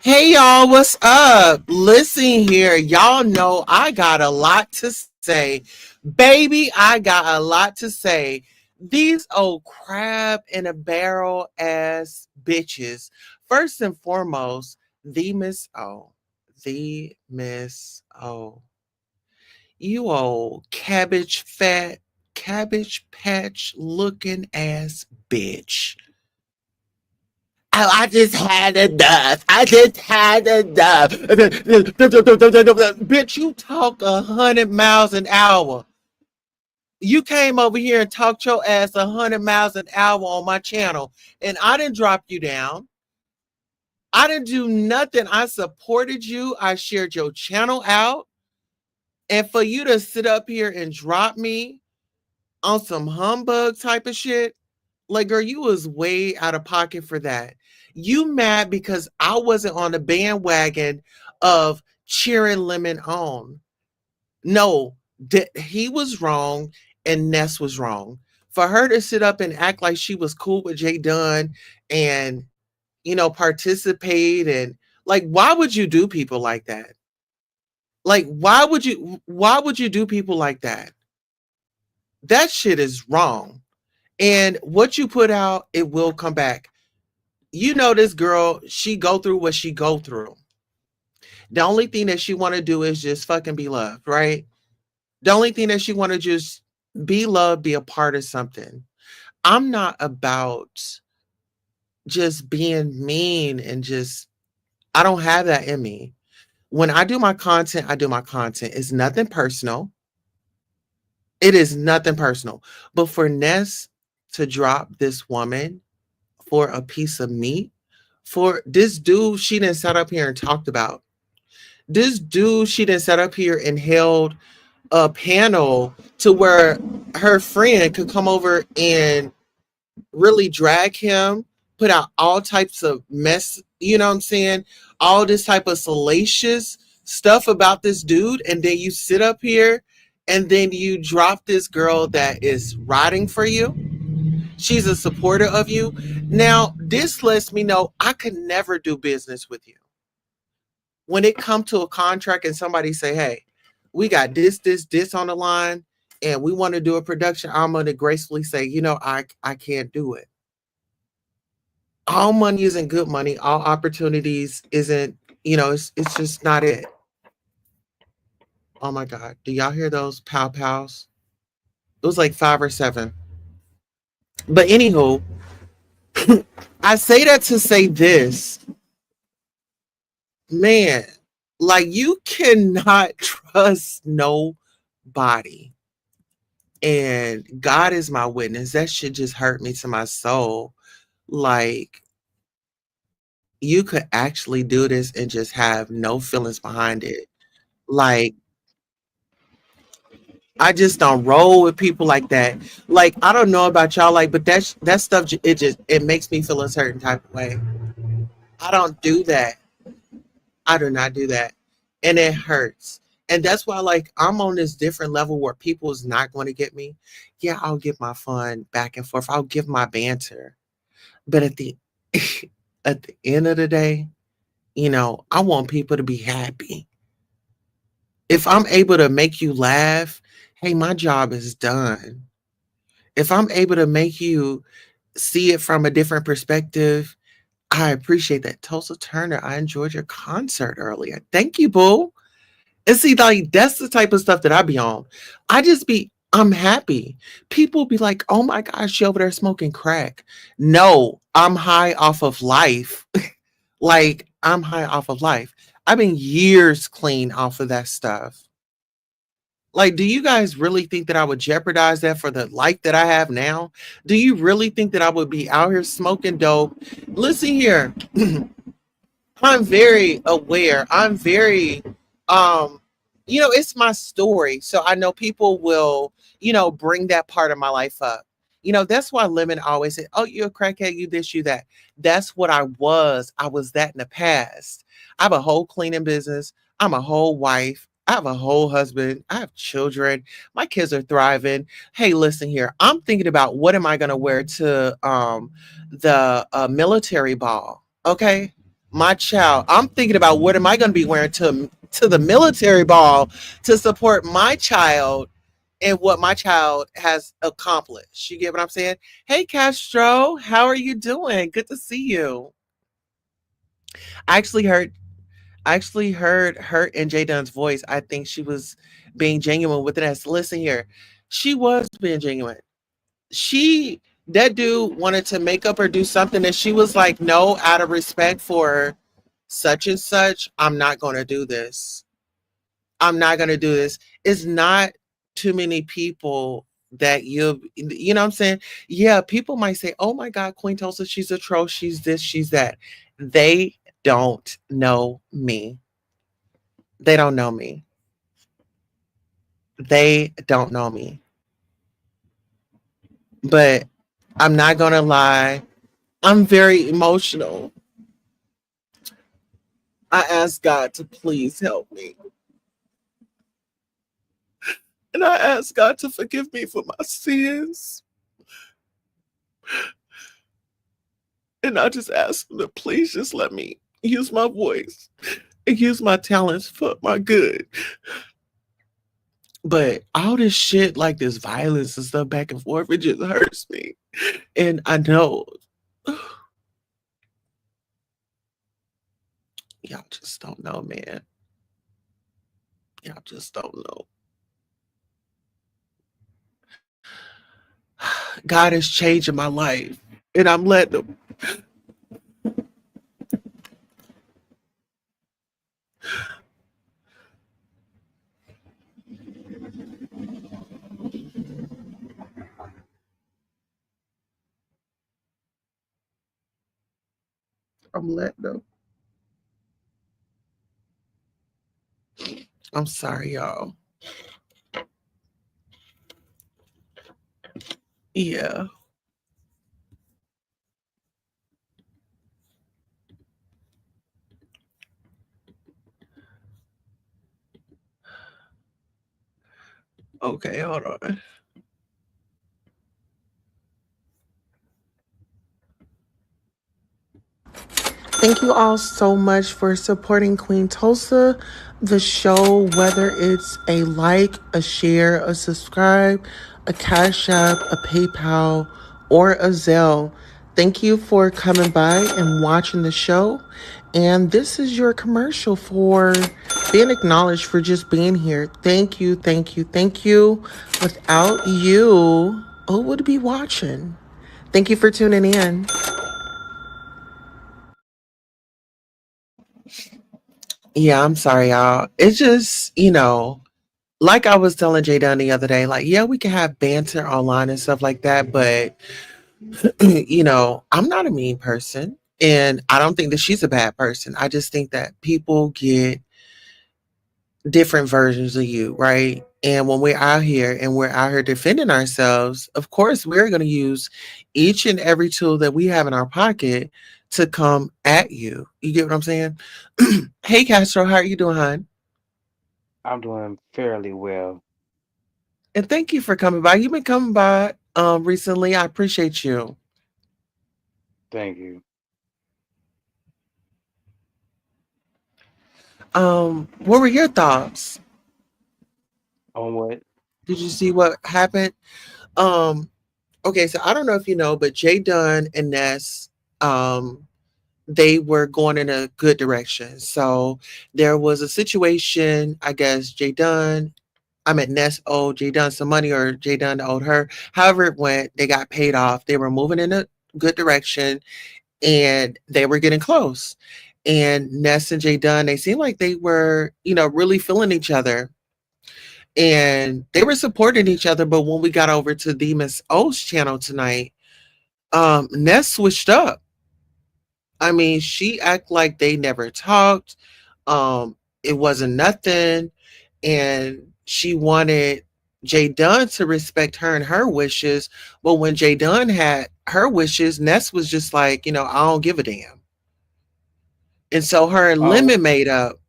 Hey y'all, what's up? Listen here, y'all know I got a lot to say. Baby, I got a lot to say. These old crab in a barrel ass bitches. First and foremost, the Miss O. The Miss O. You old cabbage patch looking ass bitch. Oh, I just had enough. I just had enough. Bitch, you talk 100 miles an hour. You came over here and talked your ass 100 miles an hour on my channel, and I didn't drop you down. I didn't do nothing. I supported you. I shared your channel out. And for you to sit up here and drop me on some humbug type of shit, like, girl, you was way out of pocket for that. You mad because I wasn't on the bandwagon of cheering Lemon on. No, he was wrong and Ness was wrong. For her to sit up and act like she was cool with Jay Dunn and, participate and like, why would you do people like that? Like, why would you do people like that? That shit is wrong. And what you put out, it will come back. This girl, she go through what she go through. The only thing that she want to do is just fucking be loved, right? The only thing that she want to just be loved, be a part of something. I'm not about just being mean and just, I don't have that in me. When I do my content, I do my content. It's nothing personal. It is nothing personal. But for Ness to drop this woman for a piece of meat, for this dude she didn't set up here and talked about. This dude she didn't set up here and held a panel to where her friend could come over and really drag him, put out all types of mess, you know what I'm saying? All this type of salacious stuff about this dude. And then you sit up here and then you drop this girl that is riding for you. She's a supporter of you. Now, this lets me know I could never do business with you. When it comes to a contract and somebody say, hey, we got this on the line and we want to do a production, I'm going to gracefully say, I can't do it. All money isn't good money. All opportunities isn't, it's just not it. Oh my God. Do y'all hear those pow pows? It was like 5 or 7. But anywho, I say that to say this, man, like you cannot trust nobody. And God is my witness. That shit just hurt me to my soul. Like, you could actually do this and just have no feelings behind it. Like, I just don't roll with people like that. Like, I don't know about y'all, like, but that stuff, it makes me feel a certain type of way. I don't do that. I do not do that. And it hurts. And that's why, like, I'm on this different level where people is not going to get me. Yeah, I'll give my fun back and forth. I'll give my banter. But at the at the end of the day, I want people to be happy. If I'm able to make you laugh, hey, my job is done. If I'm able to make you see it from a different perspective, I appreciate that. Tulsa Turner, I enjoyed your concert earlier. Thank you, boo. And see, like, that's the type of stuff that I be on. I'm happy. People be like, oh my gosh, she over there smoking crack. No, I'm high off of life. Like, I'm high off of life. I've been years clean off of that stuff. Like, do you guys really think that I would jeopardize that for the life that I have now? Do you really think that I would be out here smoking dope? Listen here. I'm very aware. I'm very um it's my story. So I know people will, bring that part of my life up. That's why Lemon always said, "Oh, you're a crackhead, you this, you that." That's what I was. I was that in the past. I have a whole cleaning business. I'm a whole wife. I have a whole husband. I have children. My kids are thriving. Hey, listen here. I'm thinking about what am I going to wear to the military ball. Okay, my child. I'm thinking about what am I going to be wearing to the military ball to support my child and what my child has accomplished. You get what I'm saying? Hey, Castro, how are you doing? Good to see you. I actually heard her and Jay Dunn's voice. I think she was being genuine with it. As listen here, she was being genuine. She that dude wanted to make up or do something, and she was like, "No, out of respect for such and such, I'm not going to do this. I'm not going to do this." It's not too many people that you know what I'm saying? Yeah, people might say, "Oh my God, Queen Tulsa, she's a troll. She's this, she's that." They don't know me. They don't know me. They don't know me. But I'm not going to lie. I'm very emotional. I ask God to please help me. And I ask God to forgive me for my sins. And I just ask him to please just let me use my voice and use my talents for my good. But all this shit, like this violence and stuff back and forth, it just hurts me. And I know y'all just don't know, man. Y'all just don't know. God is changing my life. And I'm letting him. I'm letting him. I'm sorry, y'all. Yeah. Okay, hold on. Thank you all so much for supporting Queen Tulsa, the show, whether it's a like, a share, a subscribe, a Cash App, a PayPal, or a Zelle. Thank you for coming by and watching the show. And this is your commercial for being acknowledged for just being here. Thank you, thank you, thank you. Without you, who would be watching? Thank you for tuning in. Yeah, I'm sorry, y'all. It's just, like I was telling Jay Dunn the other day, like, yeah, we can have banter online and stuff like that, but, I'm not a mean person. And I don't think that she's a bad person. I just think that people get different versions of you, right? And when we're out here defending ourselves, of course, we're going to use each and every tool that we have in our pocket to come at you. You get what I'm saying? Hey, Castro, how are you doing, hon? I'm doing fairly well. And thank you for coming by. You've been coming by recently. I appreciate you. Thank you. What were your thoughts? On what? Did you see what happened? Um, okay, so I don't know if you know, but Jay Dunn and Ness, um, they were going in a good direction. So there was a situation, I guess Jay Dunn, I mean Ness owed Jay Dunn some money or Jay Dunn owed her. However it went, they got paid off. They were moving in a good direction and they were getting close. And Ness and Jay Dunn, they seemed like they were, really feeling each other and they were supporting each other. But when we got over to the Miss O's channel tonight, Ness switched up. I mean, she act like they never talked. It wasn't nothing, and she wanted Jay Dunn to respect her and her wishes. But when Jay Dunn had her wishes, Ness was just like, I don't give a damn. And so her and Oh, Lemon made up.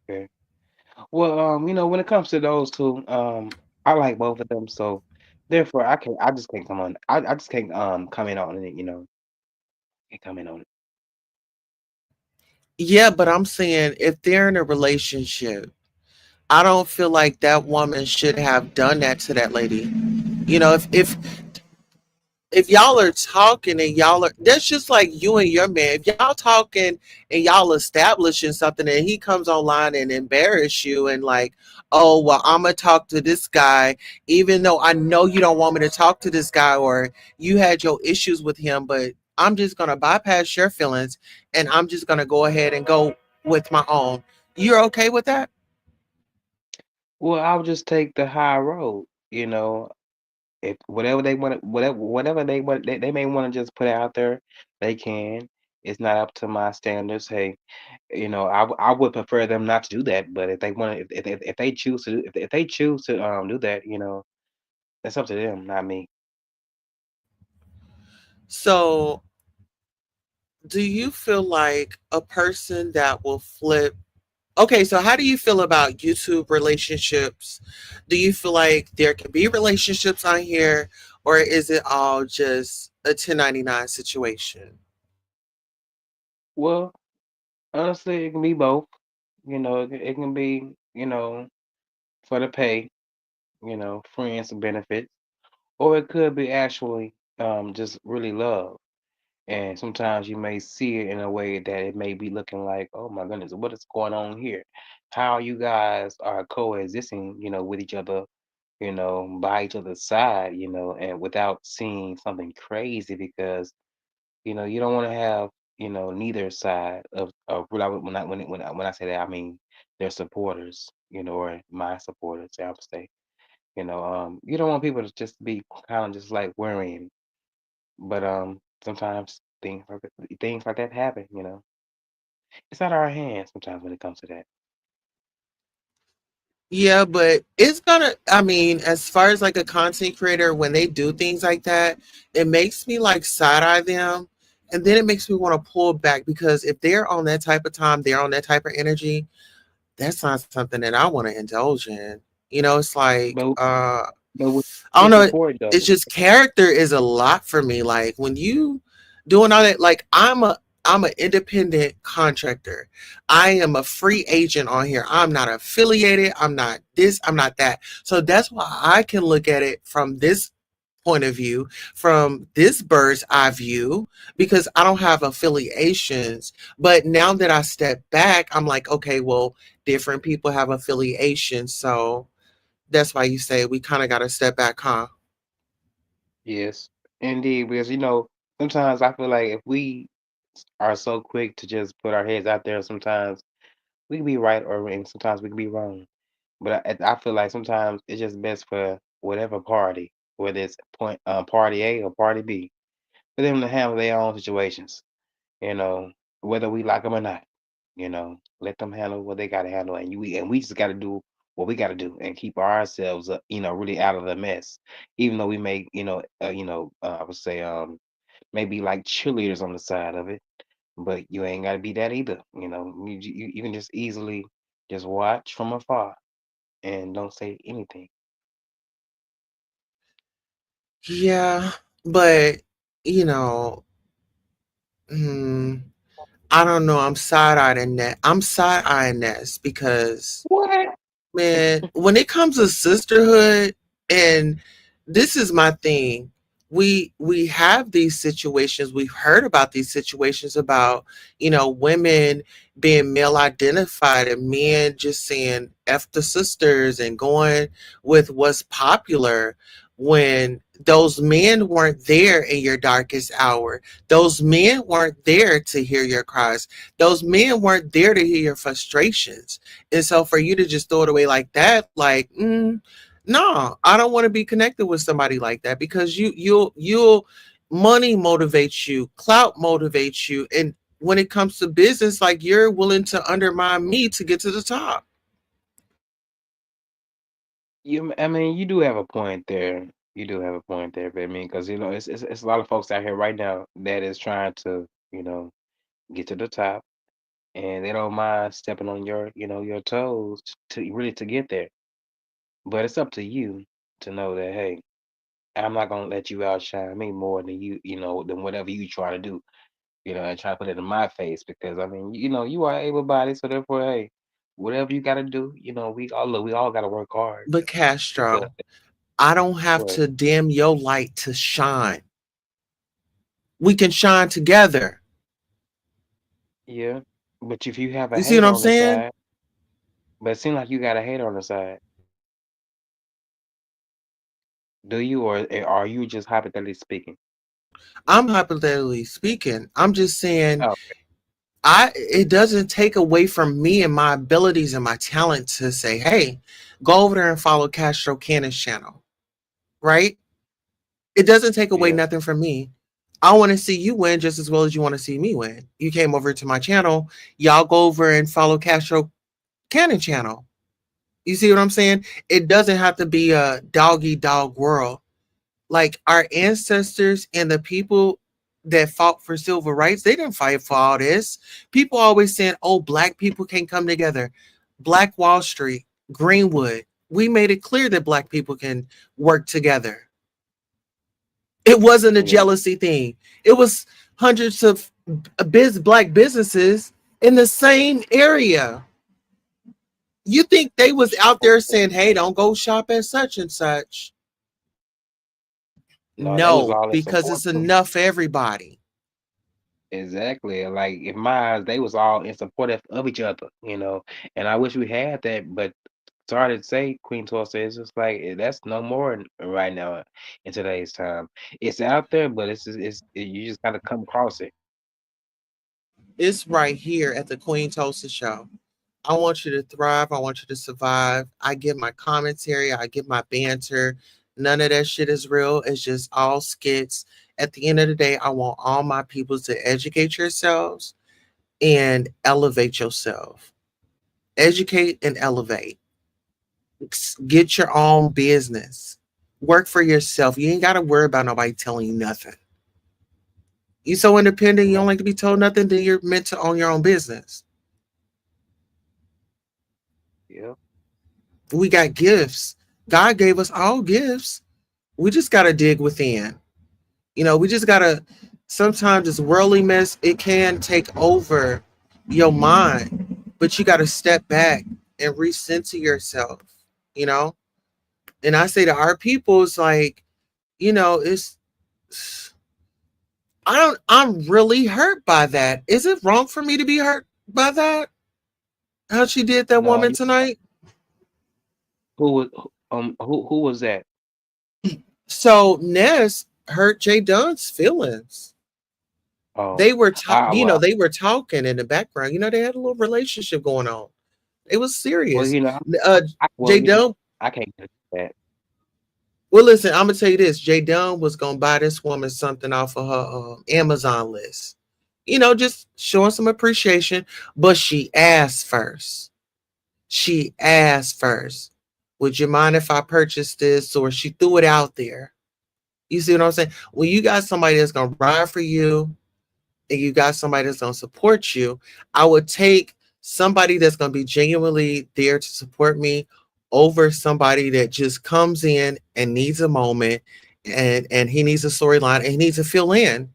okay. Well, when it comes to those two, I like both of them, so therefore I just can't come on. I just can't comment on it, can't comment on it. Yeah, but I'm saying if they're in a relationship, I don't feel like that woman should have done that to that lady. If y'all are talking and y'all are, that's just like you and your man. If y'all talking and y'all establishing something and he comes online and embarrass you and like, oh well, I'm gonna talk to this guy even though I know you don't want me to talk to this guy or you had your issues with him, but I'm just gonna bypass your feelings and I'm just gonna go ahead and go with my own. You're okay with that? Well, I would just take the high road, if whatever they want, whatever they want, they may want to just put it out there, they can. It's not up to my standards. Hey, I would prefer them not to do that, but if they want to, if they choose to, if they choose to do that, that's up to them, not me. So do you feel like a person that will flip? Okay, so how do you feel about YouTube relationships? Do you feel like there can be relationships on here, or is it all just a 1099 situation? Well, honestly, it can be both. It can be, for the pay, friends and benefits, or it could be actually just really love. And sometimes you may see it in a way that it may be looking like, oh my goodness, what is going on here? How you guys are coexisting, with each other, by each other's side, and without seeing something crazy because, you don't want to have, neither side of when I say that, I mean their supporters, or my supporters, I would say, you don't want people to just be kind of just like worrying, but sometimes things like that happen, It's out of our hands sometimes when it comes to that. Yeah, but it's gonna, I mean, as far as like a content creator, when they do things like that, it makes me like side eye them. And then it makes me want to pull back because if they're on that type of time, they're on that type of energy, that's not something that I want to indulge in. It's like But but with I don't your know. support It's though, just character is a lot for me. Like when you doing all that, like I'm an independent contractor. I am a free agent on here. I'm not affiliated. I'm not this. I'm not that. So that's why I can look at it from this point of view, from this bird's eye view, because I don't have affiliations. But now that I step back, I'm like, okay, well, different people have affiliations. So that's why you say we kind of got to step back, huh? yes, indeed, because sometimes I feel like if we are so quick to just put our heads out there, sometimes we can be right or and sometimes we can be wrong. But I feel like sometimes it's just best for whatever party, whether it's party A or party B, for them to handle their own situations. you know, whether we like them or not. Let them handle what they got to handle, and we just got to do what we got to do and keep ourselves, really out of the mess. Even though we may, I would say, maybe like cheerleaders on the side of it, but you ain't got to be that either. You can just easily just watch from afar and don't say anything. Yeah, but you know, hmm, I don't know. I'm side eyeing that. I'm side eyeing this because, What? man, when it comes to sisterhood, and this is my thing, we have these situations. We've heard about these situations about, women being male identified and men just saying F the sisters and going with what's popular, when those men weren't there in your darkest hour. Those men weren't there to hear your cries. Those men weren't there to hear your frustrations. And so for you to just throw it away like that, like, no, I don't want to be connected with somebody like that, because you'll money motivates you, clout motivates you, and when it comes to business, like, you're willing to undermine me to get to the top. I mean, you do have a point there. You do have a point there, but I mean, because it's a lot of folks out here right now that is trying to, get to the top, and they don't mind stepping on your toes to really to get there. But it's up to you to know that, hey, I'm not gonna let you outshine me more than than whatever you try to do, and try to put it in my face because I mean, you are able bodied, so therefore, hey, whatever you gotta do, we all gotta work hard But because Castro, I don't have what? to dim your light to shine. We can shine together. Yeah. But if you have a You see what hater I'm on the saying? side, but it seems like you got a hater on the side. Do you or are you just hypothetically speaking? I'm hypothetically speaking. I'm just saying, Oh, I it doesn't take away from me and my abilities and my talent to say, hey, go over there and follow Castro Cannon's channel, right? It doesn't take away yeah, nothing from me. I want to see you win just as well as you want to see me win. You came over to my channel, y'all go over and follow Castro Cannon channel. You see what I'm saying? It doesn't have to be a doggy dog world. Like, our ancestors and the people that fought for civil rights, they didn't fight for all this. People always saying, oh, black people can't come together. Black Wall Street, Greenwood, we made it clear that black people can work together. It wasn't a yeah. jealousy thing. It was hundreds of black businesses in the same area. You think they was out there saying, hey, don't go shop at such and such? No, they was No, all in because support it's too. enough for everybody. Exactly. Like in my eyes, they was all in support of each other. And I wish we had that, but sorry to say, Queen Tulsa, it's just like that's no more right now in today's time. It's out there, but you just gotta come across it. It's right here at the Queen Toaster Show. I want you to thrive. I want you to survive. I give my commentary. I give my banter. None of that shit is real. It's just all skits. At the end of the day, I want all my people to educate yourselves and elevate yourself. Educate and elevate. Get your own business. Work for yourself. You ain't got to worry about nobody telling you nothing. You so independent, you Yeah, don't like to be told nothing, then you're meant to own your own business. yeah, We got gifts. God gave us all gifts. We just got to dig within. We just got to, sometimes this worldly mess, it can take over your mind, but you got to step back and recenter yourself, you know? And I say to our people, it's like, it's, I'm really hurt by that. Is it wrong for me to be hurt by that? How she did that no, woman tonight? who was that? So Ness hurt Jay Dunn's feelings. Oh, They were, well, they were talking in the background. They had a little relationship going on. It was well, serious. you know, Uh, well, Jay Dunn. I can't do that. Well, listen, I'm gonna tell you this. Jay Dunn was gonna buy this woman something off of her Amazon list. Just showing some appreciation. But she asked first. She asked first. Would you mind if I purchased this? Or she threw it out there. You see what I'm saying? When you got somebody that's gonna ride for you, and you got somebody that's going to support you, I would take somebody that's going to be genuinely there to support me over somebody that just comes in and needs a moment, and he needs a storyline and he needs to fill in.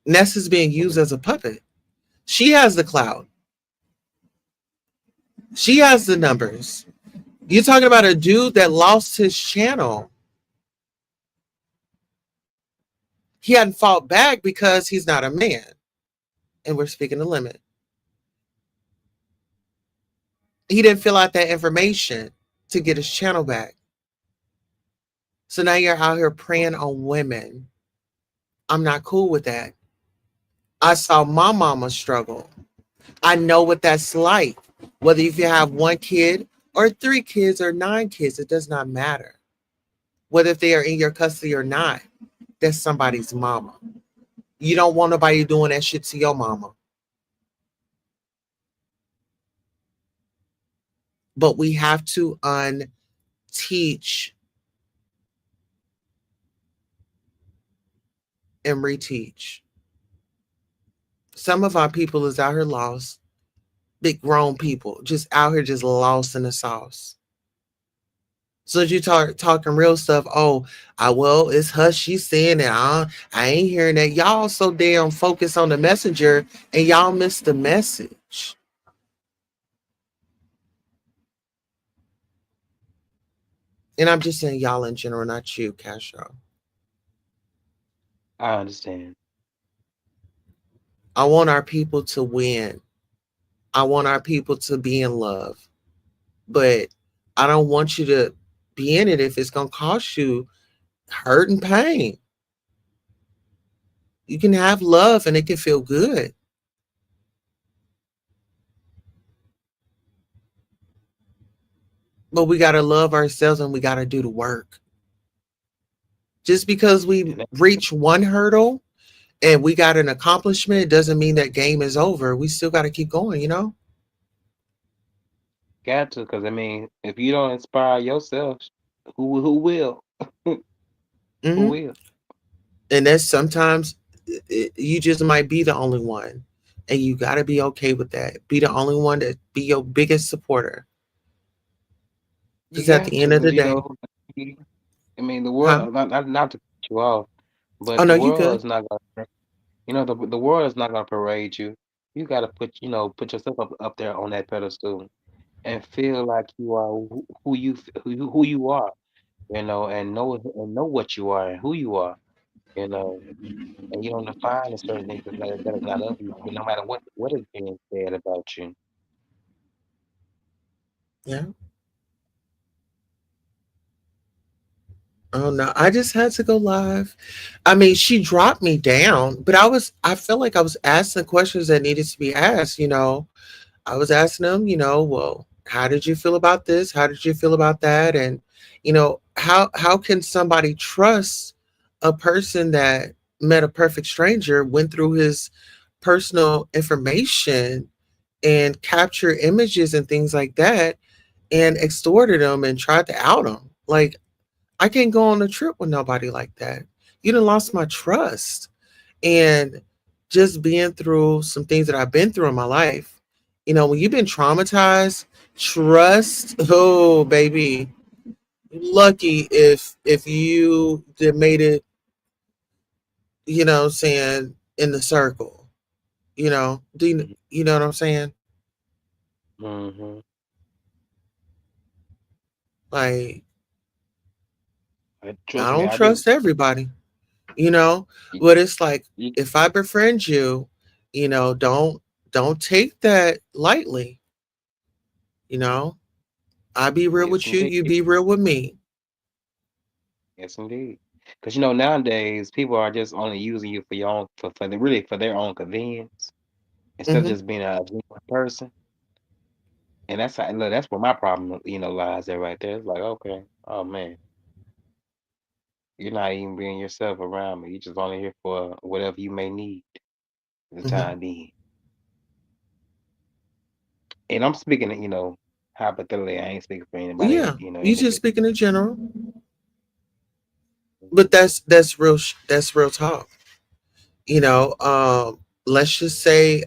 Ness is being used as a puppet. She has the clout. She has the numbers. You're talking about a dude that lost his channel. He hadn't fought back because he's not a man. And we're speaking the limit. He didn't fill out that information to get his channel back. So now you're out here preying on women. I'm not cool with that. I saw my mama struggle. I know what that's like. Whether if you have one kid or three kids or nine kids, it does not matter. Whether if they are in your custody or not, that's somebody's mama. You don't want nobody doing that shit to your mama. But we have to unteach and reteach. Some of our people is out here lost, big grown people, just out here just lost in the sauce. So as you talking real stuff, oh, I well, it's her, she's saying that I ain't hearing that. Y'all so damn focused on the messenger and y'all miss the message. And I'm just saying y'all in general, not you, Castro. I understand. I want our people to win. I want our people to be in love. But I don't want you to be in it if it's gonna cost you hurt and pain. You can have love and it can feel good. But we gotta love ourselves and we gotta do the work. Just because we And that reach one hurdle and we got an accomplishment, it doesn't mean that game is over. We still gotta keep going, you know? got to, because I mean, if you don't inspire yourself, who will? Who Hmm. will? And that's sometimes you just might be the only one. And you gotta be okay with that. Be the only one that be your biggest supporter. You Because at got the to, end of because the you day, know, I mean, the huh? world, not to cut you off, Oh but no, the you world good. is not gonna, the world is not gonna parade you. You got to put yourself up there on that pedestal and feel like you are who you are, and know what you are and who you are, you know, and you don't define a certain things that is not of you, no matter what is being said about you. Yeah. Oh no, I just had to go live. I mean, she dropped me down, but I felt like I was asking questions that needed to be asked, you know. I was asking them, you know, well, how did you feel about this? How did you feel about that? And, you know, how can somebody trust a person that met a perfect stranger, went through his personal information and captured images and things like that and extorted him and tried to out him? Like, I can't go on a trip with nobody like that. You done lost my trust. And just being through some things that I've been through in my life, you know, when you've been traumatized, trust, oh baby, lucky if you did made it, you know what I'm saying, in the circle. You know, you know what I'm saying? Mm-hmm. Like, I Trust me, don't I do. trust everybody, you know, You, but it's like you, if I befriend you, you know, don't take that lightly, you know. I be real yes, with you, indeed. you be real with me. Yes, indeed. Because nowadays people are just only using you for your own really for their own convenience instead of Hmm. just being a genuine person. And look, that's where my problem, lies there right there. It's like, okay, oh man, you're not even being yourself around me. You're just only here for whatever you may need at the Hmm. time being. And I'm speaking, hypothetically. I ain't speaking for anybody, Yeah, you just individual. speaking in general, but Mhm. that's real. That's real talk. You know, let's just say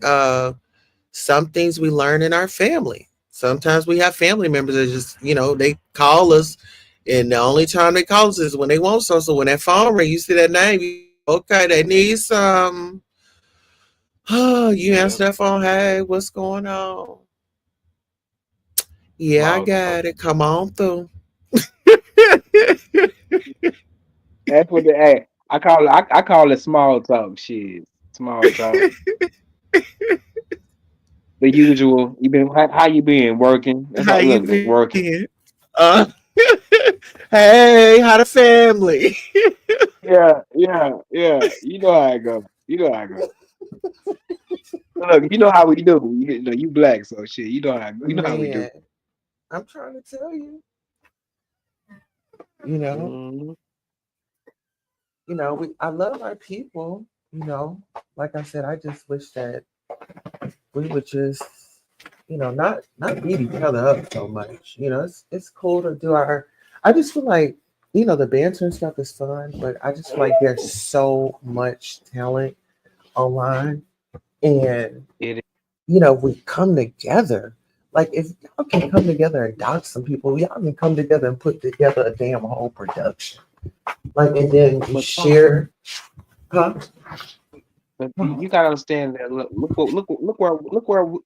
some things we learn in our family. Sometimes we have family members that just, you know, they call us, and the only time they call us is when they want some. So when that phone ring, you see that name, you, okay, they need some. Oh, you Yep. answer that phone. Hey, what's going on? Yeah, I Small talk. got it. Come on through. That's what the hey, I call it small talk shit. Small talk. The usual. You been how you been? Working. That's How all you look, it's working. been? Uh, hey, how the family? Yeah, yeah, yeah. You know how I go. You know how I go. Look, you know how we do. You know, you black, so shit. You know how we do. Man, I'm trying to tell you. You know, Hmm. I love our people. You know, like I said, I just wish that we would just, not beat each other up so much. It's cool to do our. I just feel like the banter and stuff is fun, but I just feel like there's so much talent online, and It we come together. Like if y'all can come together and dox some people, y'all can come together and put together a damn whole production. Like and then we but share, huh? you gotta understand that.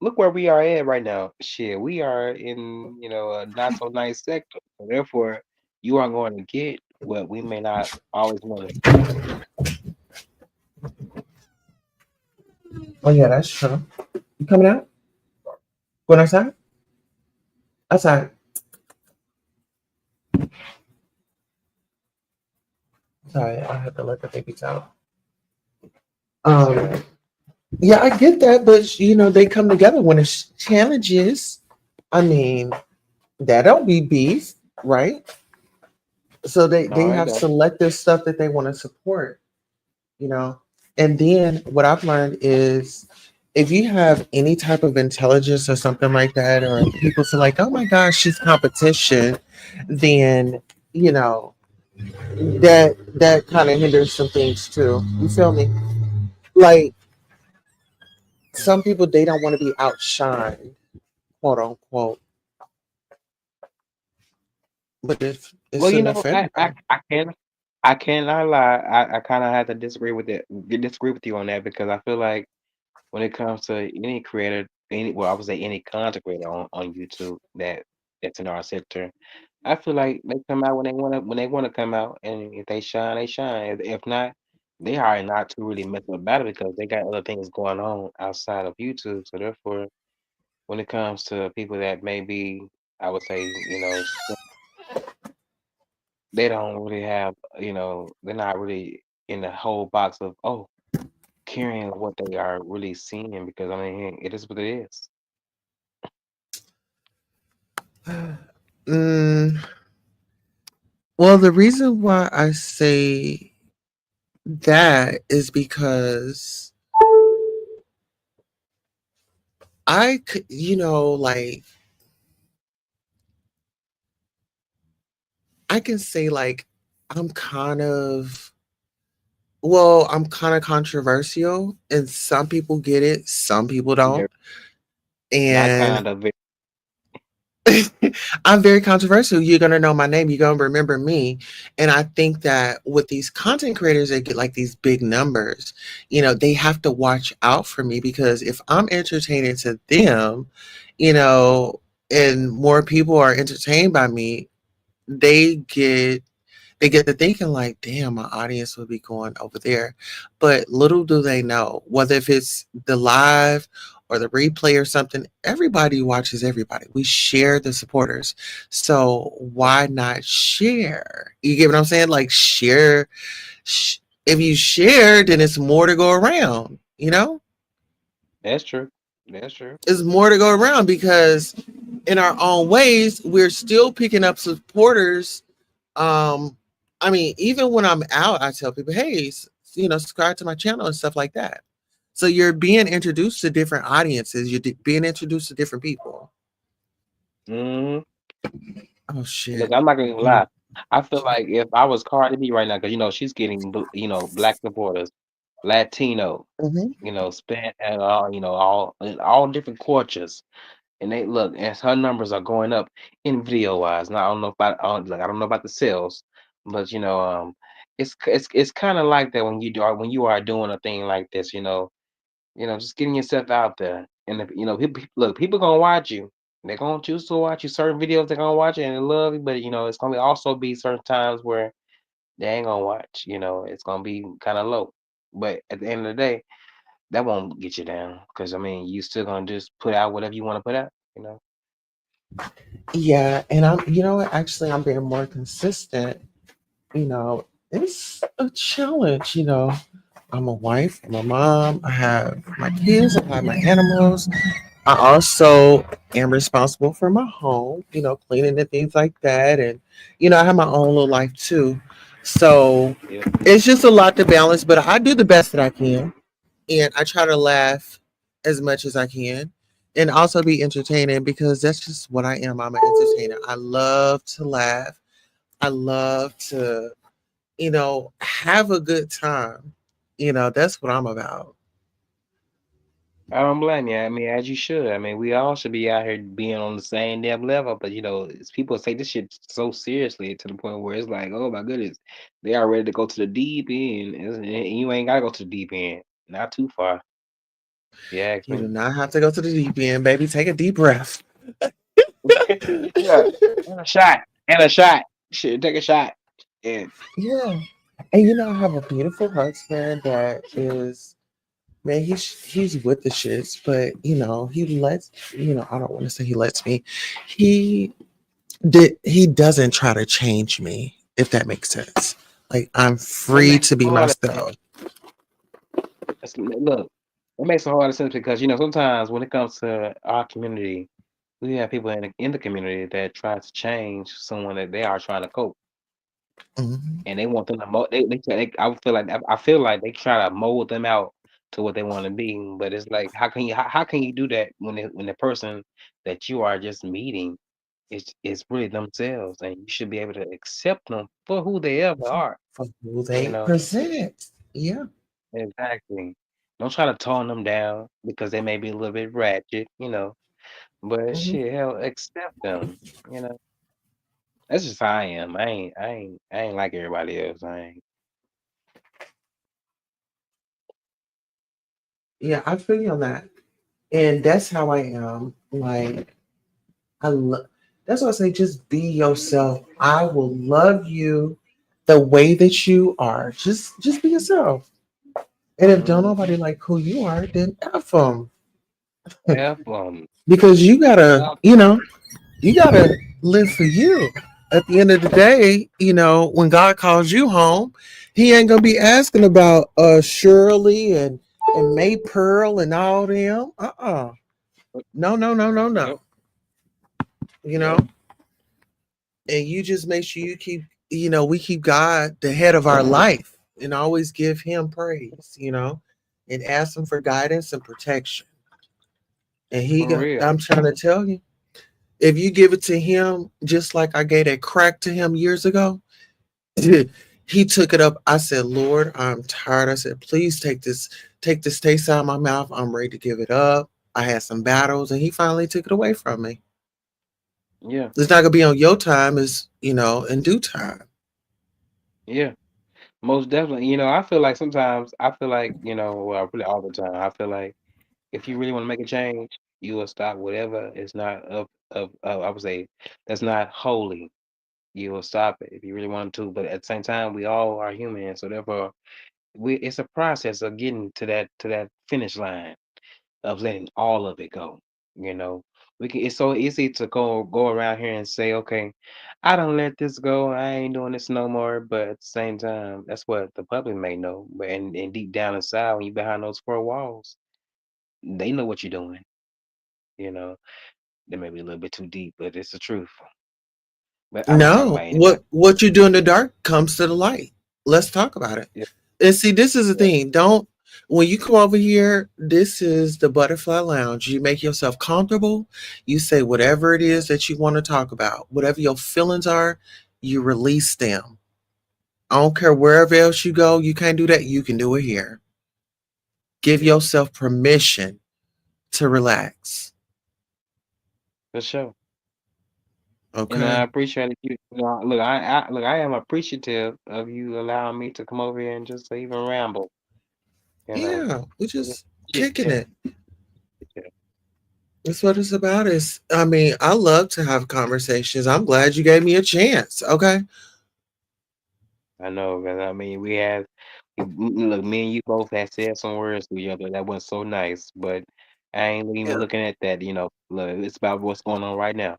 Look where we are at right now. Shit, we are in a not so nice sector. So therefore, you are going to get what we may not always want to see. Oh yeah, that's true. You coming out? Going outside? Outside. Sorry, I have to let the babies out. Um, yeah, I get that, but they come together when it's challenges. I mean, that don't be beef, right? So they No, it have don't. selective stuff that they want to support, you know. And then what I've learned is if you have any type of intelligence or something like that, or people say like, "Oh my gosh, she's competition," then you know that kind of hinders some things too. You feel me? Like some people they don't want to be outshined, quote unquote. But if Well, it's enough for everybody. I cannot lie. I kind of have to disagree with you on that because I feel like when it comes to any creator, I would say any content creator on YouTube that's in our sector, I feel like they come out when they wanna come out, and if they shine, they shine. If not, they are not to really mess up about it because they got other things going on outside of YouTube. So therefore, when it comes to people that maybe I would say, they don't really have, they're not really in the whole box of carrying what they are really seeing because I mean it is what it is. Mm, well, the reason why I say that is because I could, like I can say like I'm kind of I'm kind of controversial, and some people get it, some people Very, don't. not And kind of very, I'm very controversial. You're gonna know my name. You're gonna remember me. And I think that with these content creators, they get like these big numbers. They have to watch out for me because if I'm entertaining to them, you know, and more people are entertained by me, they get they get to thinking like, damn, my audience will be going over there. But little do they know, whether if it's the live or the replay or something, everybody watches everybody. We share the supporters. So why not share? You get what I'm saying? Like share. If you share, then it's more to go around, that's true. That's true. It's more to go around because in our own ways, we're still picking up supporters. um I mean, even when I'm out, I tell people, hey, subscribe to my channel and stuff like that. So you're being introduced to different audiences, you're being introduced to different people. Hmm. Oh Look, shit. I'm not gonna Mm. lie. I feel like if I was Cardi B right now, because she's getting black supporters, Latino, Hmm. span and all all different cultures, and they look as her numbers are going up in video wise. Now I don't know about the sales, but it's kind of like that when you are doing a thing like this. Just getting yourself out there. And if, look, people gonna watch you. They're gonna choose to watch you. Certain videos they're gonna watch it and they love you, but it's gonna also be certain times where they ain't gonna watch. It's gonna be kind of low. But at the end of the day, that won't get you down because I mean, you still gonna just put out whatever you want to put out. Yeah, and I'm, you know what? Actually, I'm being more consistent. It's a challenge. I'm a wife, I'm a mom, I have my kids, I have my animals. I also am responsible for my home, cleaning and things like that. And, I have my own little life too. So Yeah, it's just a lot to balance, but I do the best that I can. And I try to laugh as much as I can and also be entertaining because that's just what I am. I'm an entertainer. I love to laugh. I love to, have a good time. That's what I'm about. I don't blame you. I mean, as you should. I mean, we all should be out here being on the same damn level. But people take this shit so seriously to the point where it's like, oh my goodness, they are ready to go to the deep end, and you ain't gotta go to the deep end. Not too far. Yeah, ask You me. do not have to go to the deep end, baby. Take a deep breath. Yeah, and a shot, and a shot. Shit, take a shot. And Yeah. And I have a beautiful husband that is, man, he's with the shits, but he lets, I don't want to say he lets me. He he doesn't try to change me, if that makes sense. Like I'm it free makes to be a lot of sense. myself. Look, it makes a whole lot of sense because sometimes when it comes to our community, we have people in the community that try to change someone that they are trying to cope, Mhm. and they want them to I feel like they try to mold them out to what they want to be, but it's like how can you do that when the person that you are just meeting is really themselves, and you should be able to accept them for who they ever are. For who You they know present. Yeah. exactly. Don't try to tone them down because they may be a little bit ratchet. But Mhm. shit, hell, accept them. You know. That's just how I am. I ain't like everybody else. I ain't. Yeah, I feel you on that. And that's how I am. Like I love. That's why I say, just be yourself. I will love you the way that you are. Just be yourself. And if don't Mm, nobody like who you are, then F them. F them. Because you gotta, F them. you gotta live for you. At the end of the day, when God calls you home, He ain't gonna be asking about Shirley and May Pearl and all them. No, no, no, no, Yep. no. You know, Yep. and you just make sure you keep, we keep God the head of our life and always give Him praise. And ask Him for guidance and protection. And For real. I'm trying to tell you, if you give it to Him, just like I gave that crack to Him years ago, He took it up. I said, Lord, I'm tired. I said, please take this taste out of my mouth. I'm ready to give it up. I had some battles and He finally took it away from me. Yeah. It's not gonna be on your time, it's in due time. Yeah. Most definitely. I feel like sometimes I feel like well, really all the time. I feel like if you really want to make a change, you will stop whatever is not of I would say that's not holy. You will stop it if you really want to. But at the same time, we all are human, so therefore, it's a process of getting to that finish line of letting all of it go. You know, it's so easy to go around here and say, okay, I don't let this go. I ain't doing this no more. But at the same time, that's what the public may know. But and deep down inside, when you behind those four walls, they know what you're doing. You know, they may be a little bit too deep, but it's the truth. But I'm not talking No, about anybody. what you do in the dark comes to the light. Let's talk about it. Yeah, And see, this is the yeah, thing. Don't When you come over here, this is the butterfly lounge. You make yourself comfortable. You say whatever it yeah, is that you want to talk about. Whatever your feelings are, you release them. I don't care wherever else you go, you can't do that. You can do it here. Give yeah, yourself permission to relax. for sure. And I Okay? appreciate you. Look, I am appreciative of you allowing me to come over here and just even ramble. You know, Yeah. We Yeah, just kicking Yeah, it. yeah. That's what it's about. Is I mean, I love to have conversations. I'm glad you gave me a chance. Okay. I know, because I mean, look, me and you both had said some words to each other that was so nice, but I ain't even Yeah. looking at that. Look, it's about what's going on right now.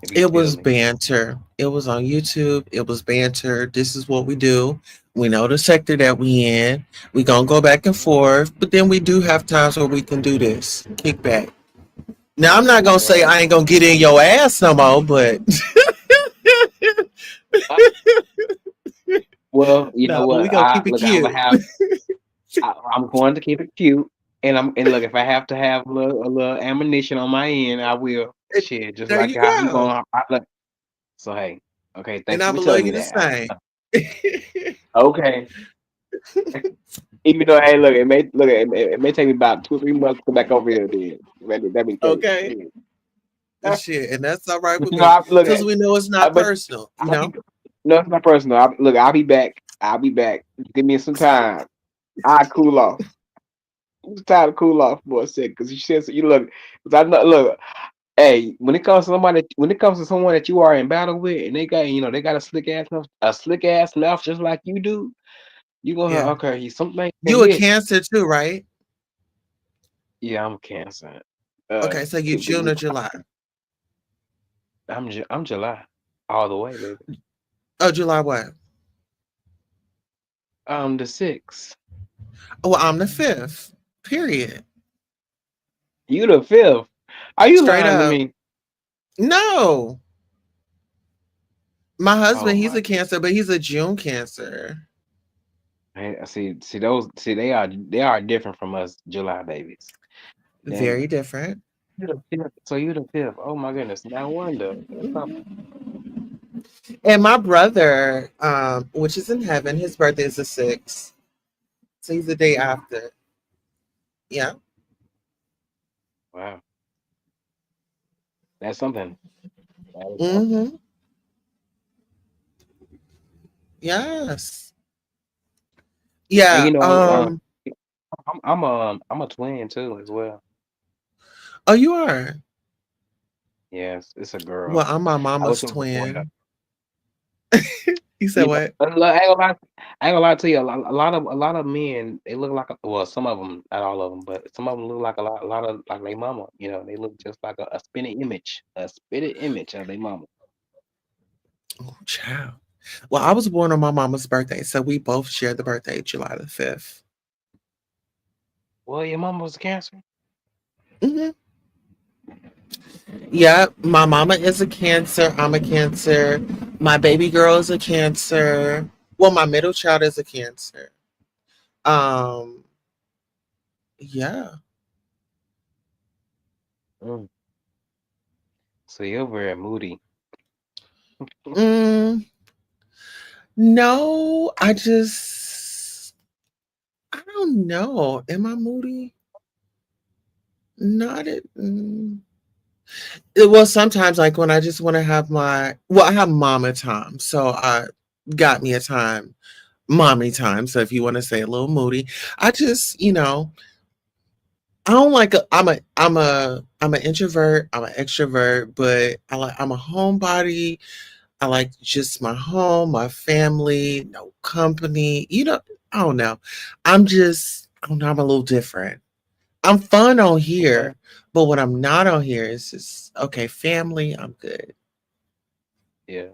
If you It feel was me. banter. It was on YouTube. It was banter. This is what we do. We know the sector that we in. We gonna go back and forth, but then we do have times where we can do this. Kick back. Now I'm not gonna say Right. I ain't gonna get in your ass no more, but Uh, well, you know no, but we what? gonna keep it I'm cute. gonna have. I'm going to keep it cute, and look, if I have to have a little ammunition on my end, I will. Shit, just There like you how you go. gonna. Look. So hey, okay, And thanks I for will love telling me you the that. same. Okay. Even though, hey, look, it may take me about 2 or 3 months to come back over here. Then let me tell you. Okay. Yeah. Shit. And that's all right But with you know, me. look Because at, we know it's not but personal, you I'll be know? no, it's not personal. Look, I'll be back. I'll be back. Give me some time. I cool off. It's time to cool off for a second because you said you look. Because I know, look. Hey, when it comes to someone that you are in battle with, and they got a slick ass mouth just like you do, you gonna Yeah. okay, he's something can You a hit. Cancer too, right? Yeah, I'm Cancer. Okay, so you Could be, June or July? I'm July, all the way, baby. Oh, July what? The 6th. Well, I'm the 5th. Period. You the 5th. Are you Straight lying to up. me? No. My Oh husband, he's my a Cancer, but he's a June Cancer. man, see they are different from us July babies. Then Very different. you the 5th, so you the 5th. Oh my goodness, no wonder. That's something. And my brother, which is in heaven, his birthday is the 6th. So he's the day after. Yeah. Wow, that's something. That is something. Mm-hmm. Yes. And Yeah. I'm a twin too as well. Oh, you are. Yes, it's a girl. Well, I'm my I wish mama's it was a boy though. twin. You said You know, what? I ain't gonna lie to you. A lot of men, they look like well, some of them, not all of them, but some of them look like a lot of like their mama. You know, they look just like a spitted image of their mama. Oh, child. Well, I was born on my mama's birthday, so we both share the birthday, July the 5th. Well, your mama was a Cancer. Hmm. Yeah, my mama is a Cancer. I'm a Cancer. My baby girl is a Cancer. Well, my middle child is a Cancer. Um, yeah. Mm. So you're very moody. Mm, no, I don't know. Am I moody? Not it. Well, sometimes like when I just want to have I have mama time, so I got me a time, mommy time. So if you want to say a little moody, I just I don't like I'm an introvert. I'm an extrovert, but I'm a homebody. I like just my home, my family, no company. I don't know. I don't know. I'm a little different. I'm fun on Okay. here, but when I'm not on here, it's just okay. Family, I'm good. Yeah.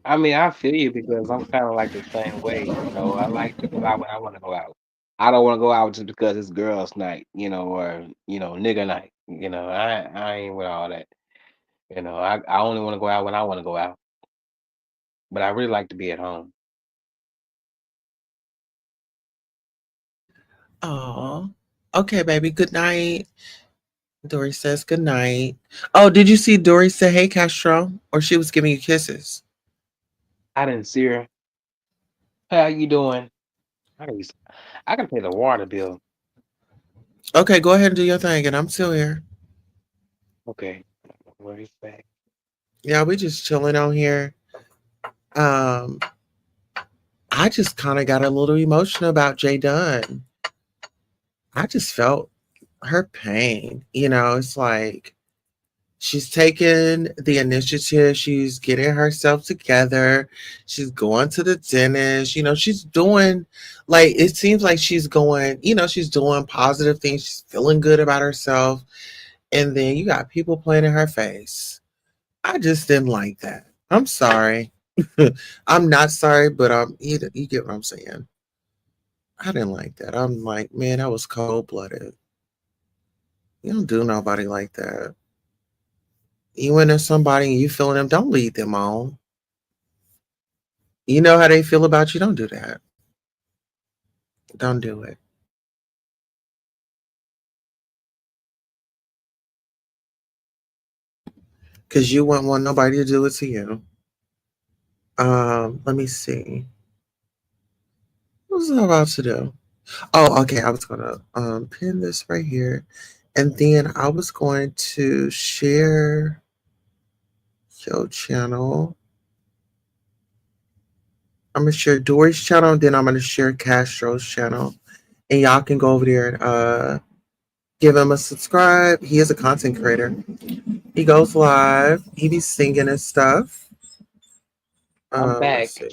I mean, I feel you because I'm kind of like the same way. You know, I like to go out when I want to go out. I don't want to go out just because it's girls' night, or nigga night. I ain't with all that. I only want to go out when I want to go out. But I really like to be at home. Oh, okay, baby. Good night. Dory says good night. Oh, did you see Dory say hey Castro? Or she was giving you kisses? I didn't see her. How you doing? I can, I can pay the water bill. Okay, go ahead and do your thing, and I'm still here. Okay. Where is that? Yeah, we just chilling on here. Um, I just kind of got a little emotional about Jay Dunn. I just felt her pain. It's like she's taking the initiative. She's getting herself together. She's going to the dentist. She's doing, like, it seems like she's going, she's doing positive things. She's feeling good about herself. And then you got people playing in her face. I just didn't like that. I'm sorry. I'm not sorry, but you get what I'm saying. I didn't like that. I'm like, man, that was cold blooded. You don't do nobody like that. You when there's somebody and you feeling them, don't lead them on. You know how they feel about you. Don't do that. Don't do it. Because you wouldn't want nobody to do it to you. Let me see. What was I about to do? Oh, okay. I was gonna pin this right here. And then I was going to share your channel. I'm gonna share Dory's channel, and then I'm gonna share Castro's channel. And y'all can go over there and give him a subscribe. He is a content creator. He goes live. He be singing and stuff. I'm Let's back. see.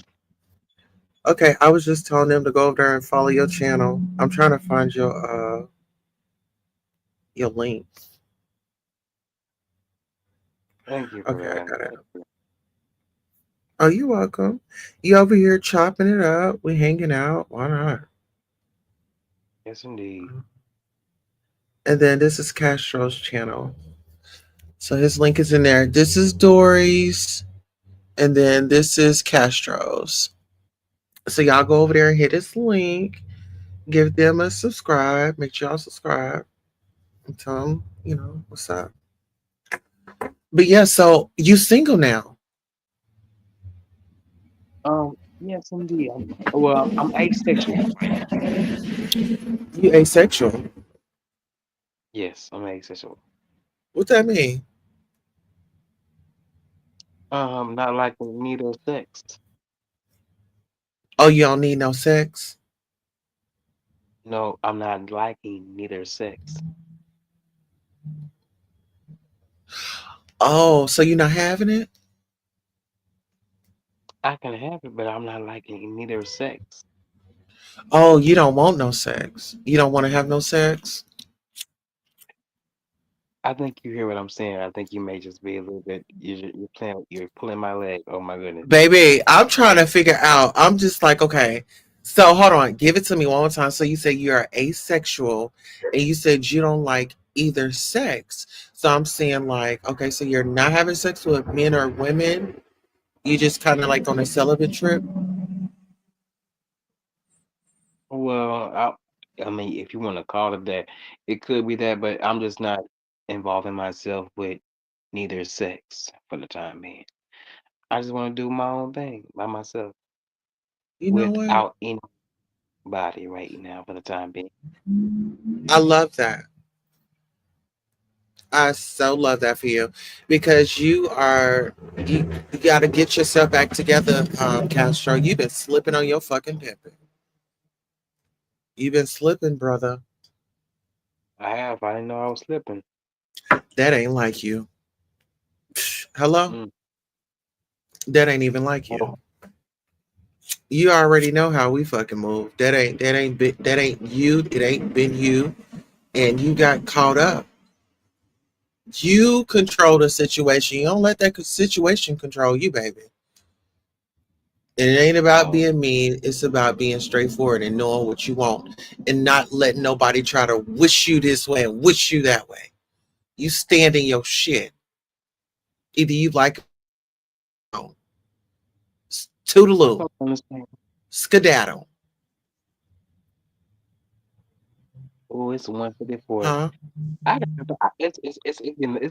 Okay, I was just telling them to go over there and follow your channel. I'm trying to find your link. Thank you for Okay, I that. got it. Thank you. Oh, you're welcome. You over here chopping it up. We hanging out. Why not? Yes, indeed. And then this is Castro's channel. So his link is in there. This is Dory's. And then this is Castro's. So y'all go over there and hit his link. Give them a subscribe. Make sure y'all subscribe. And tell them, what's up. But yeah, so you single now. Yes, indeed. I'm asexual. You asexual. Yes, I'm asexual. What that mean? Not liking neither sex. Oh, you don't need no sex? No, I'm not liking neither sex. Oh, so you're not having it? I can have it, but I'm not liking neither sex. Oh, you don't want no sex. You don't want to have no sex? I think you hear what I'm saying. I think you may just be a little bit. You're pulling my leg. Oh my goodness. Baby, I'm trying to figure out. I'm just like, okay. So hold on. Give it to me one more time. So you say you're asexual and you said you don't like either sex. So I'm saying like, okay, so you're not having sex with men or women. You just kind of like on a celibate trip. Well, I mean, if you want to call it that, it could be that, but I'm just not involving myself with neither sex for the time being. I just want to do my own thing by myself You know what? without anybody right now for the time being. I love that. I so love that for you because you got to get yourself back together, Castro. You've been slipping on your fucking pimping. You've been slipping, brother. I have. I didn't know I was slipping. That ain't like you. Hello? Mm. That ain't even like you. Oh, You already know how we fucking move. That ain't you. It ain't been you, and you got caught up. You control the situation. You don't let that situation control you, baby. And it ain't about oh, being mean. It's about being straightforward and knowing what you want and not letting nobody try to wish you this way and wish you that way. You stand in your shit. Either you like it or don't. I Toodaloo. don't understand. Skedaddle. Oh, it's 1:54. Huh? I got.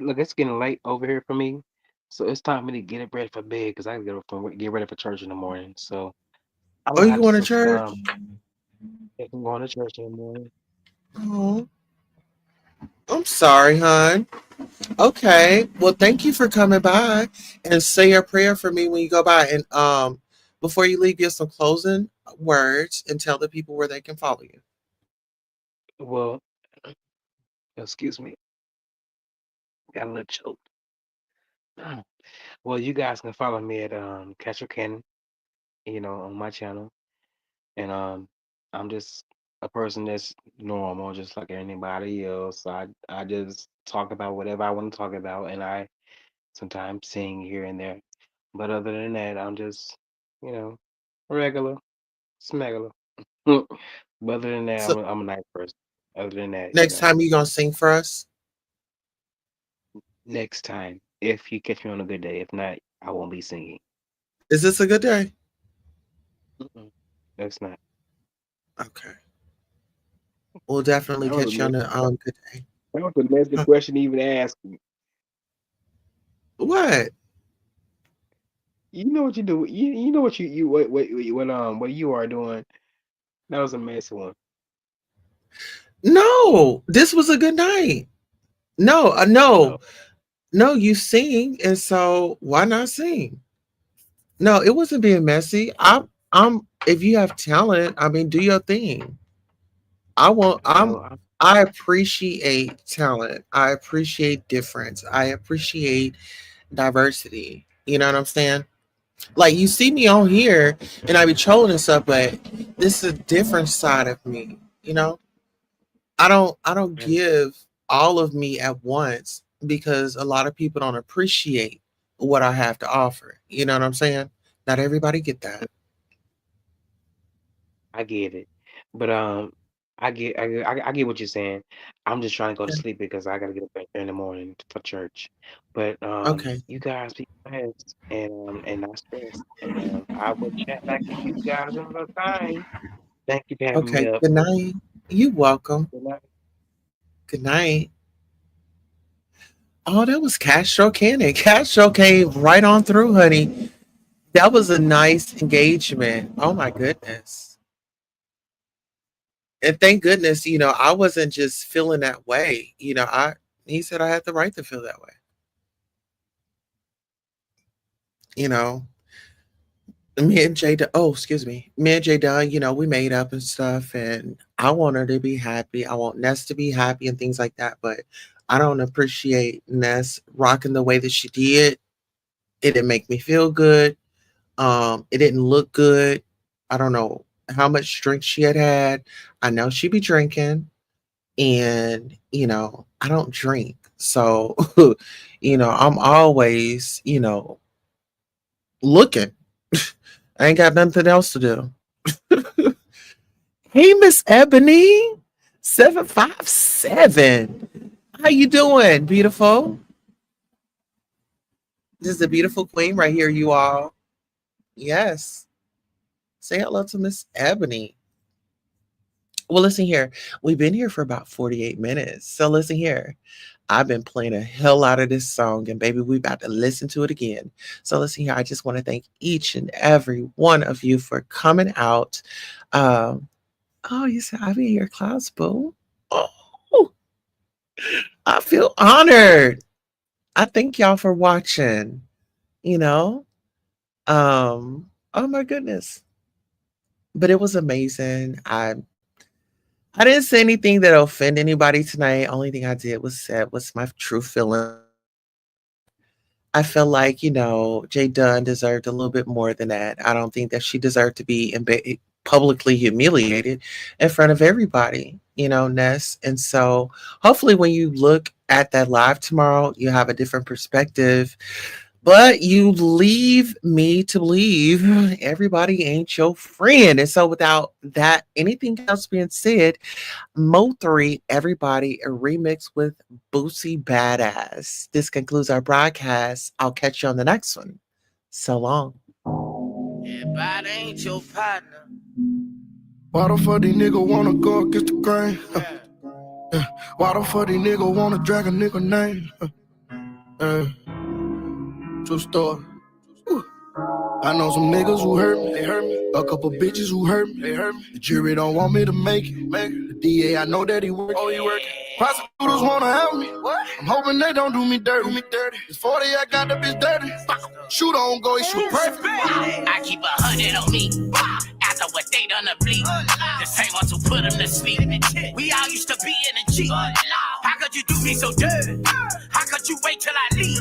Look, it's getting late over here for me, so it's time for me to get it ready for bed because I gotta get ready for church in the morning. So I'm Oh, gonna you have to going to church? if I'm going to church in the morning. Oh, I'm sorry, hon. Okay. Well, thank you for coming by and say a prayer for me when you go by. And before you leave, give some closing words and tell the people where they can follow you. Well, excuse me, got a little choked. Well, you guys can follow me at Catch Cannon, on my channel, and I'm just a person that's normal, just like anybody else. I just talk about whatever I want to talk about, and I sometimes sing here and there. But other than that, I'm just, you know, regular, smegular. But other than that, So I'm a nice person. Other than that, next time you gonna sing for us? next time, if you catch me on a good day, if not, I won't be singing. Is this a good day? Mm-mm, that's not. Okay. We'll definitely That was a catch you on messy, a good day. that was a messy Huh. question to even ask me. What? You know what you do. You know what what you are doing. That was a messy one. No, this was a good night. No, Oh, no, you sing, and so why not sing? No, it wasn't being messy. I'm. If you have talent, I mean, do your thing. I want. well, I appreciate talent. I appreciate difference. I appreciate diversity. You know what I'm saying? Like you see me on here, and I be trolling and stuff, but this is a different side of me. You know, I don't and give all of me at once because a lot of people don't appreciate what I have to offer. You know what I'm saying? Not everybody get that. I get it, but I get what you're saying. I'm just trying to go to Yeah. sleep because I gotta get up in the morning for church. But Okay. you guys be blessed and not stressed. And I will chat back with you guys another time. Thank you for having me Okay. up. Good night. You welcome. Good night. Good night. Oh, that was Castro Cannon. Castro came right on through, honey. That was a nice engagement. Oh my goodness. And thank goodness, I wasn't just feeling that way. He said I had the right to feel that way. You know, me and oh, excuse me. Me and Jay Dunn, we made up and stuff, and I want her to be happy. I want Ness to be happy and things like that. But I don't appreciate Ness rocking the way that she did. It didn't make me feel good. It didn't look good. I don't know how much drink she had had. I know she be drinking, and I don't drink, so I'm always looking. I ain't got nothing else to do. Hey, Miss Ebony, 757. How you doing, beautiful? This is the beautiful queen right here, you all. Yes. Say hello to Miss Ebony. Well, listen here. We've been here for about 48 minutes. So listen here. I've been playing a hell out of this song, and baby, we about to listen to it again. So listen here. I just want to thank each and every one of you for coming out. Um, oh, you said I've been here, Clouds Boo. Oh, I feel honored. I thank y'all for watching. You know, oh my goodness, but it was amazing. I didn't say anything that offend anybody tonight. Only thing I did was said what's my true feeling. I feel like, Jay Dunn deserved a little bit more than that. I don't think that she deserved to be publicly humiliated in front of everybody, Ness. And so hopefully when you look at that live tomorrow, you have a different perspective. But you leave me to believe everybody ain't your friend. And so without that, anything else being said, Mo 3, everybody, a remix with Boosie Badass. This concludes our broadcast. I'll catch you on the next one. So long. Everybody ain't your partner. Why the fuck these niggas wanna go against the grain? Yeah. Why the fuck these niggas wanna drag a nigga name? True story. I know some niggas who hurt me, they hurt me. A couple bitches who hurt me, they hurt me. The jury don't want me to make it. The DA, I know that he working. Oh, he working. Prosecutors wanna help me. What? I'm hoping they don't do me dirty. It's 40, I got the bitch dirty. Shoot on go, he shoot perfect. I keep 100 on me. After what stayed on the bleak. The same ones who put him to sleep. We all used to be in a G. How could you do me so dirty? How could you wait till I leave?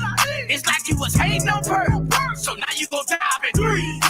It's like you was hating on her. So now you gon' dive in 3.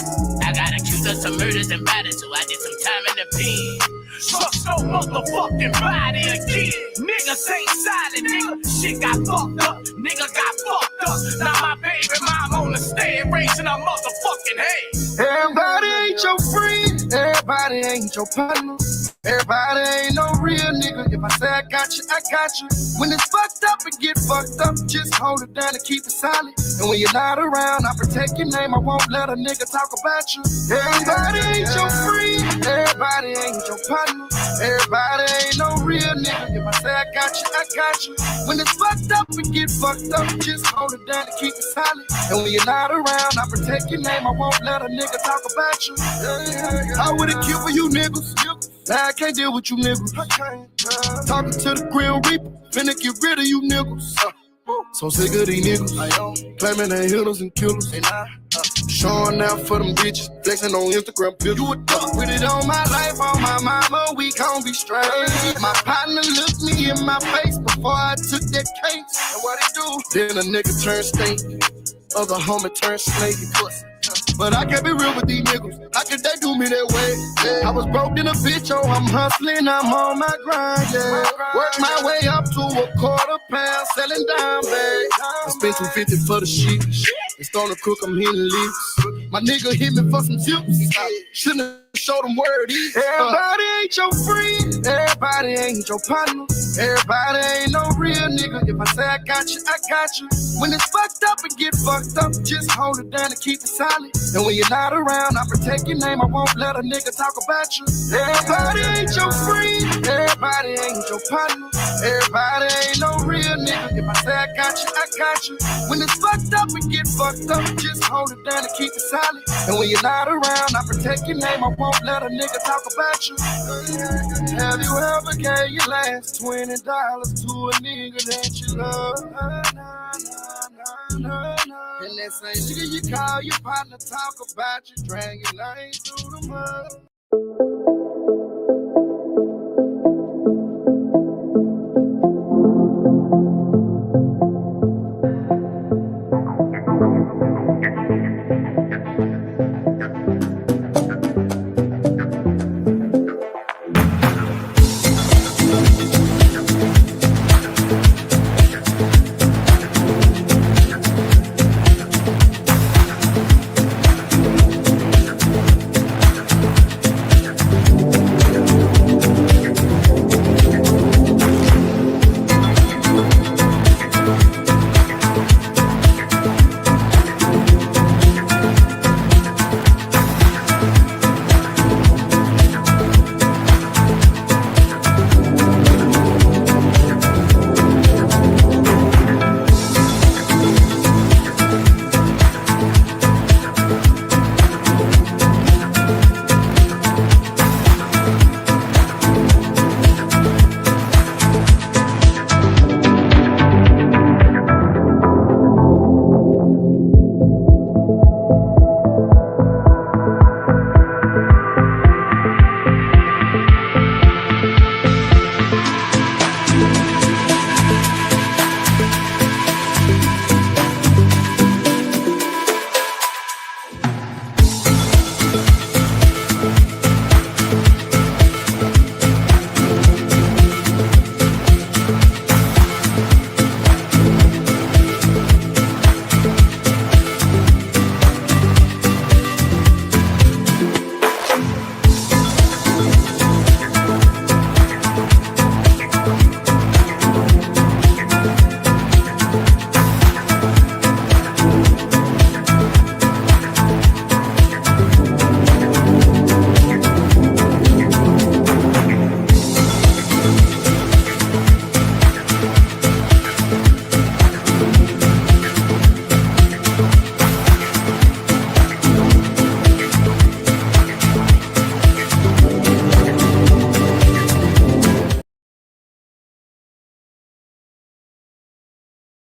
I got accused of some murders and batters, so I did some time in the pen. Suck so motherfucking body again. Niggas ain't silent, nigga. Shit got fucked up. Nigga got fucked up. Now my baby mom on the stand raising her motherfucking head. Everybody ain't your friend. Everybody ain't your partner. Everybody ain't no real nigga. If I say I got you, I got you. When it's fucked up and get fucked up, just hold it down and keep it solid. And when you're not around, I protect your name. I won't let a nigga talk about you. Everybody ain't your friend. Everybody ain't your partner. Everybody ain't no real nigga. If I say I got you, I got you. When it's fucked up and get fucked up, just hold it down and keep it solid. And when you're not around, I protect your name. I won't let a nigga talk about you. I would've killed for you niggas. Now I can't deal with you niggas. Talking to the Grim Reaper, finna get rid of you niggas. So sick of these niggas, claiming they hitters and killers. Showing out for them bitches, flexing on Instagram pictures. You a duck with it on my life, on my mama, we gon' be straight. My partner looked me in my face before I took that case. And what he do? Then a nigga turn snake, other homie turn snake. But I can't be real with these niggas. How could they do me that way? Yeah. I was broke in a bitch, oh, I'm hustling, I'm on my grind, yeah. Work my way up to a £1/4, selling down bags. I spent $250 for the shit. It's gonna cook, I'm hitting leaks. My nigga hit me for some tips. Shouldn't have showed them where it is. Everybody ain't your friend. Everybody ain't your partner. Everybody ain't no real nigga. If I say I got you, I got you. When it's fucked up and get fucked up, just hold it down and keep it solid. And when you're not around, I protect your name. I won't let a nigga talk about you. Everybody ain't your friend. Everybody ain't your partner. Everybody ain't no real nigga. If I say I got you, I got you. When it's fucked up and get fucked up, just hold it down and keep it solid. And when you're not around, I protect your name. I won't let a nigga talk about you. Have you ever gave your last $20 to a nigga that you love? And that same nigga you call your partner talk about you, drag your name through the mud.